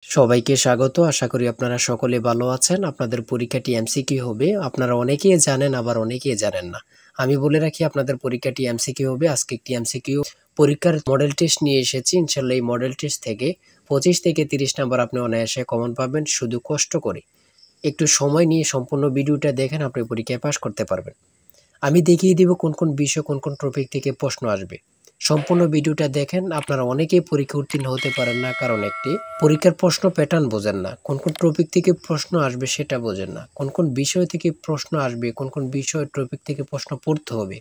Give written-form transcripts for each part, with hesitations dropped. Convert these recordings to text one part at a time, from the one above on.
সবাইকে স্বাগত। আশা করি আপনারা সকলে ভালো আছেন। আপনাদের পরীক্ষাটি এমসিকিউ হবে। আপনারা অনেকেই জানেন, আবার অনেকেই জানেন না। আমি বলে রাখি আপনাদের পরীক্ষাটি এমসিকিউ হবে। আজকে একটি এমসিকিউ পরীক্ষার মডেল টেস্ট নিয়ে এসেছি। ইনশাআল্লাহ এই মডেল টেস্ট থেকে 25 থেকে 30 নাম্বার আপনি অনায়াসে কমন পাবেন। শুধু কষ্ট করে একটু সময় নিয়ে সম্পূর্ণ ভিডিওটা দেখেন, আপনি পরীক্ষায় পাস করতে পারবেন। আমি দেখিয়ে দিব কোন কোন বিষয়, কোন কোন টপিক থেকে প্রশ্ন আসবে। সম্পূর্ণ ভিডিওটা দেখেন। আপনারা অনেকেই পরীক্ষা উত্তীর্ণ হতে পারেন না, কারণ একটি পরীক্ষার প্রশ্ন প্যাটার্ন বোঝেন না, কোন কোন টপিক থেকে প্রশ্ন আসবে সেটা বোঝেন না, কোন কোন বিষয় থেকে প্রশ্ন আসবে, কোন কোন বিষয় টপিক থেকে প্রশ্ন পড়তে হবে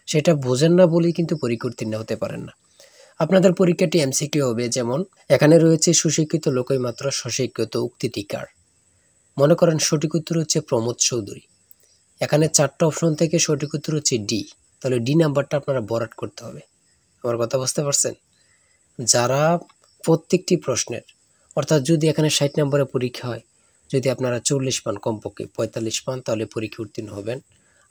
সেটা বোঝেন না বলেই কিন্তু পরীক্ষা উত্তীর্ণ হতে পারেন না। আপনাদের পরীক্ষাটি এমসিকিউ হবে, যেমন এখানে রয়েছে সুশিক্ষিত লোকই মাত্র স্বশিক্ষিত উক্তিটি কার। মনে করেন সঠিক উত্তর হচ্ছে প্রমোদ চৌধুরী। এখানে 4টা অপশন থেকে সঠিক উত্তর হচ্ছে ডি। তাহলে ডি নাম্বারটা আপনারা ভরাট করতে হবে। আমার কথা বুঝতে পারছেন? যারা প্রত্যেকটি প্রশ্নের, অর্থাৎ যদি এখানে 60 নম্বরে পরীক্ষা হয়, যদি আপনারা 40 পান, কমপক্ষে 45 পান, তাহলে পরীক্ষা উত্তীর্ণ হবেন।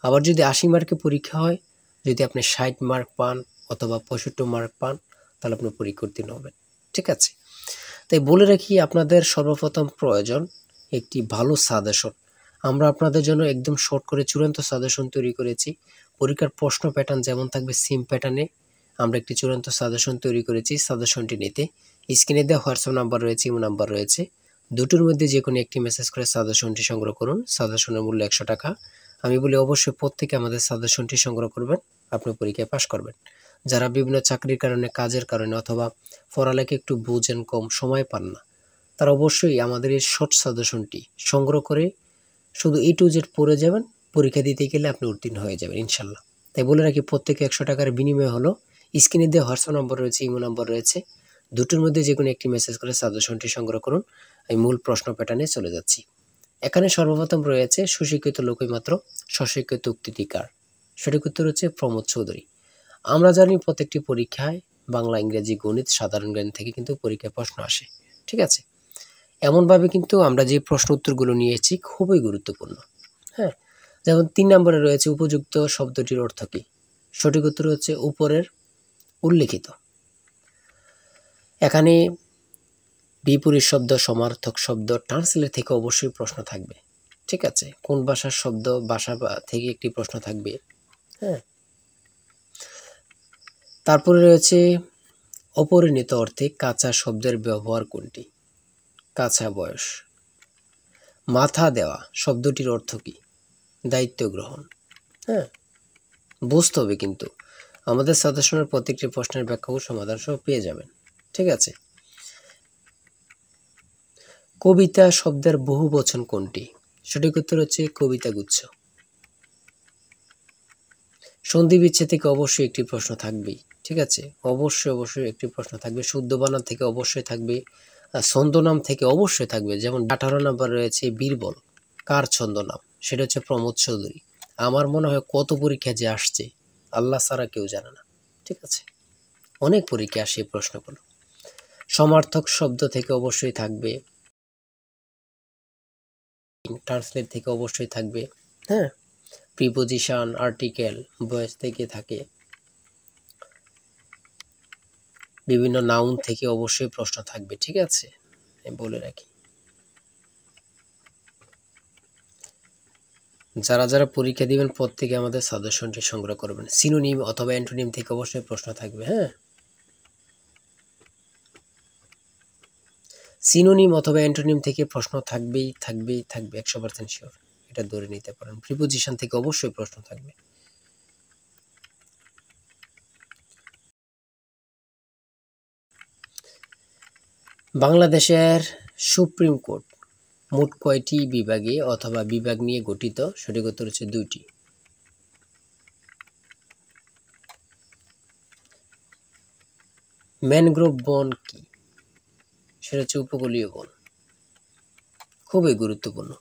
আবার যদি 80 মার্কে পরীক্ষা হয়, যদি আপনি 60 মার্ক পান অথবা 65 মার্ক পান, তাহলে আপনি পরীক্ষা উত্তীর্ণ হবেন। ঠিক আছে? তাই বলে রাখি, আপনাদের সর্বপ্রথম প্রয়োজন একটি ভালো সাজেশন। আমরা আপনাদের জন্য একদম শর্ট করে চূড়ান্ত সাজেশন তৈরি করেছি। পরীক্ষার প্রশ্ন প্যাটার্ন যেমন থাকবে সেম প্যাটার্নে আমরা একটি চূড়ান্ত সাজেশন তৈরি করেছি। সাজেশনটি নিতে স্ক্রিনে দেওয়া হোয়াটসঅ্যাপ নাম্বার রয়েছে, ইমো নাম্বার রয়েছে, দুটোর মধ্যে যে কোনো একটি মেসেজ করে সাজেশনটি সংগ্রহ করুন। সাজেশনের মূল্য 100 টাকা। আমি বলি অবশ্যই প্রত্যেকে আমাদের সাজেশনটি সংগ্রহ করবেন, আপনি পরীক্ষায় পাশ করবেন। যারা বিভিন্ন চাকরির কারণে, কাজের কারণে অথবা পড়ালেখা একটু বুঝেন, কম সময় পান না, তারা অবশ্যই আমাদের এই শর্ট সাজেশনটি সংগ্রহ করে শুধু A to Z পড়ে যাবেন। পরীক্ষা দিতে গেলে আপনি উত্তীর্ণ হয়ে যাবেন ইনশাল্লাহ। তাই বলে রাখি, প্রত্যেকে 100 টাকার বিনিময় হলো। স্ক্রিনে দেওয়া হোয়াটসঅ্যাপ নম্বর রয়েছে, ইমো নম্বর রয়েছে, দুটোর মধ্যে যে কোনো একটি মেসেজ করে সাজেশনটি সংগ্রহ করুন। আমি মূল প্রশ্ন প্যাটার্নে চলে যাচ্ছি। এখানে সর্বপ্রথম রয়েছে সুশিক্ষিত লোকই মাত্র স্বশিক্ষিত উক্তিটি কার। সঠিক উত্তর হচ্ছে প্রমোদ চৌধুরী। আমরা জানি প্রত্যেকটি পরীক্ষায় বাংলা, ইংরেজি, গণিত, সাধারণ জ্ঞান থেকে কিন্তু পরীক্ষায় প্রশ্ন আসে। ঠিক আছে? এমনভাবে কিন্তু আমরা যে প্রশ্ন উত্তরগুলো নিয়েছি খুবই গুরুত্বপূর্ণ। হ্যাঁ, যেমন 3 নম্বরে রয়েছে উপযুক্ত শব্দটির অর্থ কী। সঠিক উত্তর হচ্ছে উপরের উল্লেখিত। এখানে বিপরীত শব্দ, সমার্থক শব্দ, ট্রান্সলেট থেকে অবশ্যই প্রশ্ন থাকবে। ঠিক আছে? কোন ভাষার শব্দ, ভাষা থেকে একটি প্রশ্ন থাকবে। হ্যাঁ, তারপরে রয়েছে অপরিণত অর্থে কাঁচা শব্দের ব্যবহার কোনটি। কাঁচা বয়স। মাথা দেওয়া শব্দটির অর্থ কী। দায়িত্ব গ্রহণ। হ্যাঁ, বুঝতে হবে কিন্তু আমাদের সাজেশনের প্রত্যেকটি প্রশ্নের ব্যাখ্যা ও সমাধান সহ পেয়ে যাবেন। ঠিক আছে? কবিতা শব্দের বহু বচন কোনটি। সঠিক উত্তর হচ্ছে কবিতা গুচ্ছ। সন্ধি বিচ্ছেদ থেকে অবশ্যই একটি প্রশ্ন থাকবেই। ঠিক আছে? অবশ্যই একটি প্রশ্ন থাকবে। শুদ্ধ বানান থেকে অবশ্যই থাকবে। ছন্দনাম থেকে অবশ্যই থাকবে। যেমন 18 নাম্বার রয়েছে বীরবল। কার ছন্দনাম? সেটা হচ্ছে প্রমোদ চৌধুরী। আমার মনে হয় কত পরীক্ষা যে আসছে আল্লাহ ছাড়া কেউ জানে না। ঠিক আছে? অনেক পরীক্ষা আসে এই প্রশ্নগুলো। সমার্থক শব্দ থেকে অবশ্যই থাকবে। ট্রান্সলেট থেকে অবশ্যই থাকবে। হ্যাঁ, প্রিপোজিশন, আর্টিকেল, ভয়েস থেকে থাকে। বিভিন্ন নাউন থেকে অবশ্যই প্রশ্ন থাকবে। ঠিক আছে? আমি বলে রাখি, যারা পরীক্ষা দিবেন প্রত্যেকে আমাদের সাজেশনটি সংগ্রহ করবেন। সিনোনিম অথবা অ্যান্টোনিম থেকে অবশ্যই প্রশ্ন থাকবে। হ্যাঁ, সিনোনিম অথবা অ্যান্টোনিম থেকে প্রশ্ন থাকবে 100% শিওর। এটা ধরে নিতে পারেন। প্রিপোজিশন থেকে অবশ্যই প্রশ্ন থাকবে। বাংলাদেশের সুপ্রিম কোর্ট মোট কয়টি বিভাগে অথবা বিভাগ নিয়ে গঠিত। সঠিক উত্তর হচ্ছে 2টি। ম্যানগ্রোভ বন কি? সেটা হচ্ছে উপকূলীয় বন। খুবই গুরুত্বপূর্ণ।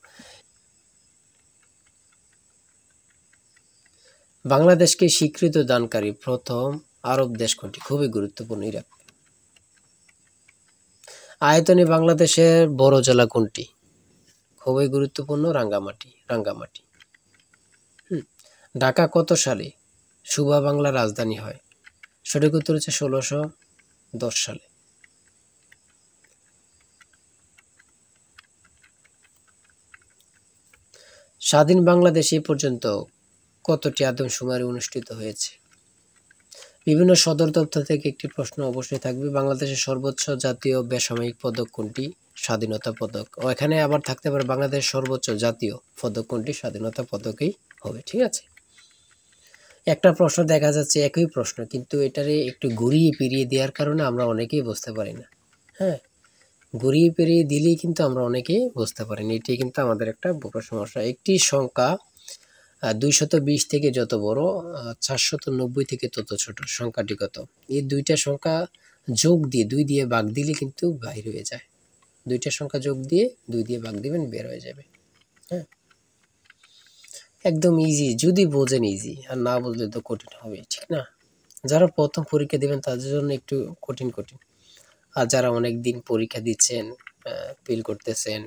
বাংলাদেশকে স্বীকৃত দানকারী প্রথম আরব দেশ কোনটি? খুবই গুরুত্বপূর্ণ। ইরাক। আয়তনে বাংলাদেশের বড় জেলা কোনটি? খুবই গুরুত্বপূর্ণ। রাঙ্গামাটি। ঢাকা কত সালে সুবা বাংলা রাজধানী হয়? সঠিক উত্তর হচ্ছে 1610 সালে। স্বাধীন বাংলাদেশে এ পর্যন্ত কতটি আদমশুমারি অনুষ্ঠিত হয়েছে? বিভিন্ন সদর দপ্তর থেকে একটি প্রশ্ন অবশ্যই থাকবে। বাংলাদেশের সর্বোচ্চ জাতীয় বেসামরিক পদক কোনটি? স্বাধীনতা পদক। ও এখানে আবার থাকতে পারে বাংলাদেশের সর্বোচ্চ জাতীয় পদক কোনটি? স্বাধীনতা পদকই হবে। ঠিক আছে, একটা প্রশ্ন দেখা যাচ্ছে একই প্রশ্ন, কিন্তু এটারে একটু ঘুরিয়ে ফিরিয়ে দেওয়ার কারণে আমরা অনেকেই বুঝতে পারি না। হ্যাঁ, ঘুরিয়ে ফিরিয়ে দিলেই কিন্তু আমরা অনেকেই বুঝতে পারি না। এটাই কিন্তু আমাদের একটা বড় সমস্যা। একটি সংখ্যা 220 থেকে যত বড়, 490 থেকে তত ছোট। সংখ্যাটি কত? এই দুইটা সংখ্যা যোগ দিয়ে 2 দিয়ে ভাগ দিলে কিন্তু বাইর হয়ে যায়। দুইটা সংখ্যা যোগ দিয়ে 2 দিয়ে ভাগ দিবেন, বের হয়ে যাবে। হ্যাঁ, একদম ইজি, যদি বোঝেন ইজি, আর না বুঝলে তো কঠিন হবে, ঠিক না? যারা প্রথম পরীক্ষা দিবেন তাদের জন্য একটু কঠিন কঠিন, আর যারা অনেক দিন পরীক্ষা দিচ্ছেন, ফেল করতেছেন,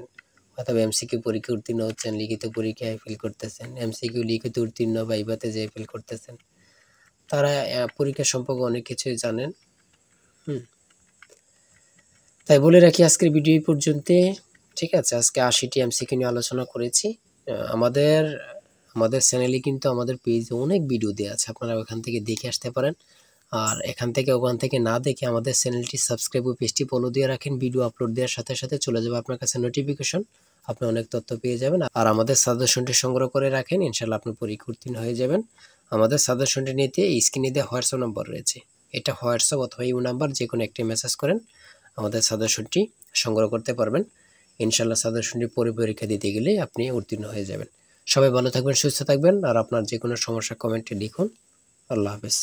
অথবা এমসিকিউ পরীক্ষা উত্তীর্ণ হচ্ছেন, লিখিত পরীক্ষায় ফেল করতেছেন, এমসিকিউ লিখিত উত্তীর্ণ ভাইভাতে যেয়ে ফেল করতেছেন, তারা পরীক্ষা সম্পর্কে অনেক কিছুই জানেন। তাই বলে রাখি আজকের ভিডিও এই পর্যন্ত। ঠিক আছে, আজকে 80টি এমসিকিউ নিয়ে আলোচনা করেছি। আমাদের আমাদের চ্যানেলে কিন্তু আমাদের পেজে অনেক ভিডিও দেওয়া আছে, আপনারা ওখান থেকে দেখে আসতে পারেন। আর এখান থেকে ওখান থেকে না দেখে আমাদের চ্যানেলটি সাবস্ক্রাইব ও পেজটি ফলো দিয়ে রাখেন। ভিডিও আপলোড দেওয়ার সাথে সাথে চলে যাবে আপনার কাছে নোটিফিকেশন, আপনি অনেক তথ্য পেয়ে যাবেন। আর আমাদের সাজেশনটি সংগ্রহ করে রাখেন, ইনশাল্লাহ আপনি পরীক্ষা উত্তীর্ণ হয়ে যাবেন। আমাদের সাজেশনটি নিতে স্ক্রিনে দেওয়া হোয়াটসঅ্যাপ নম্বর রয়েছে, এটা হোয়াটসঅ্যাপ অথবা ইউ নাম্বার যে কোনো একটি মেসেজ করেন, আমাদের সাজেশনটি সংগ্রহ করতে পারবেন। ইনশাল্লাহ সাজেশনটি পরীক্ষা দিতে গেলে আপনি উত্তীর্ণ হয়ে যাবেন। সবাই ভালো থাকবেন, সুস্থ থাকবেন, আর আপনার যে কোনো সমস্যা কমেন্টে লিখুন। আল্লাহ হাফেজ।